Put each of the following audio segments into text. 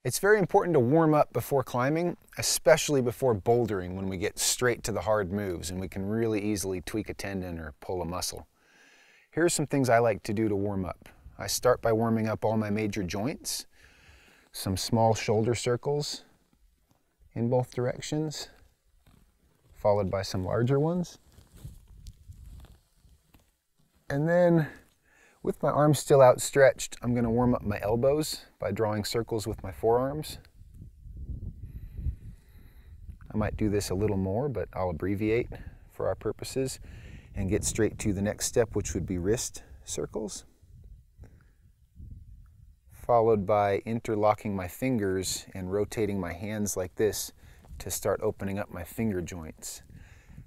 It's very important to warm up before climbing, especially before bouldering when we get straight to the hard moves and we can really easily tweak a tendon or pull a muscle. Here are some things I like to do to warm up. I start by warming up all my major joints, some small shoulder circles in both directions, followed by some larger ones. And then, with my arms still outstretched, I'm going to warm up my elbows by drawing circles with my forearms. I might do this a little more, but I'll abbreviate for our purposes and get straight to the next step, which would be wrist circles. Followed by interlocking my fingers and rotating my hands like this to start opening up my finger joints.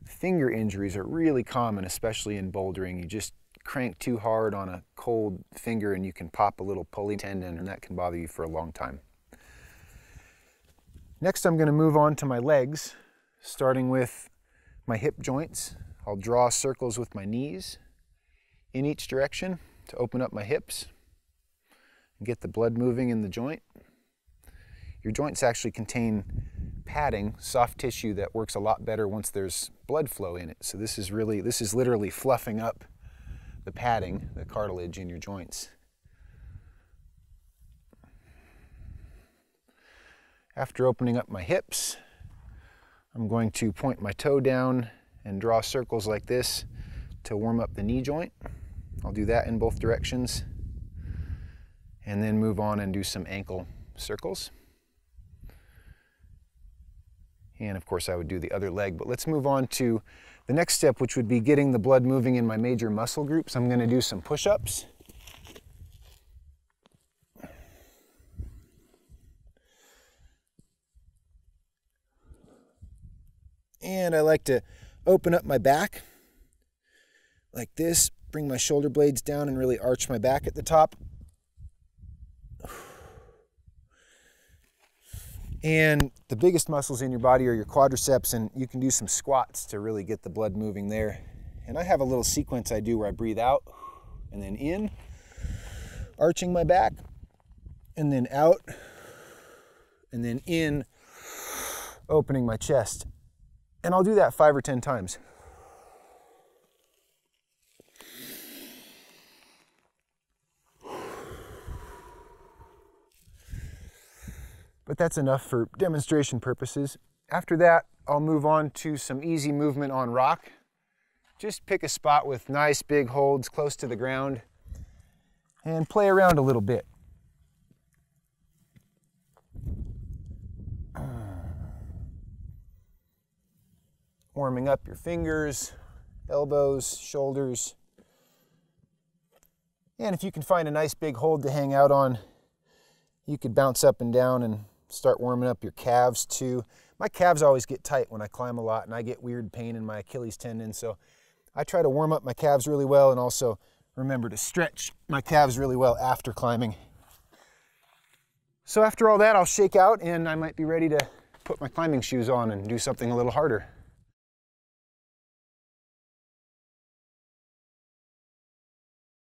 Finger injuries are really common, especially in bouldering. You just crank too hard on a cold finger and you can pop a little pulley tendon, and that can bother you for a long time. Next, I'm going to move on to my legs, starting with my hip joints. I'll draw circles with my knees in each direction to open up my hips and get the blood moving in the joint. Your joints actually contain padding, soft tissue that works a lot better once there's blood flow in it. So this is literally fluffing up the padding, the cartilage in your joints. After opening up my hips, I'm going to point my toe down and draw circles like this to warm up the knee joint. I'll do that in both directions. And then move on and do some ankle circles. And of course I would do the other leg, but let's move on to the next step, which would be getting the blood moving in my major muscle groups. I'm going to do some push-ups. And I like to open up my back like this, bring my shoulder blades down and really arch my back at the top. And the biggest muscles in your body are your quadriceps, and you can do some squats to really get the blood moving there. And I have a little sequence I do where I breathe out and then in, arching my back, and then out, and then in, opening my chest. And I'll do that 5 or 10 times. But that's enough for demonstration purposes. After that, I'll move on to some easy movement on rock. Just pick a spot with nice big holds close to the ground and play around a little bit. Warming up your fingers, elbows, shoulders. And if you can find a nice big hold to hang out on, you could bounce up and down and start warming up your calves too. My calves always get tight when I climb a lot, and I get weird pain in my Achilles tendon, so I try to warm up my calves really well and also remember to stretch my calves really well after climbing. So after all that, I'll shake out and I might be ready to put my climbing shoes on and do something a little harder.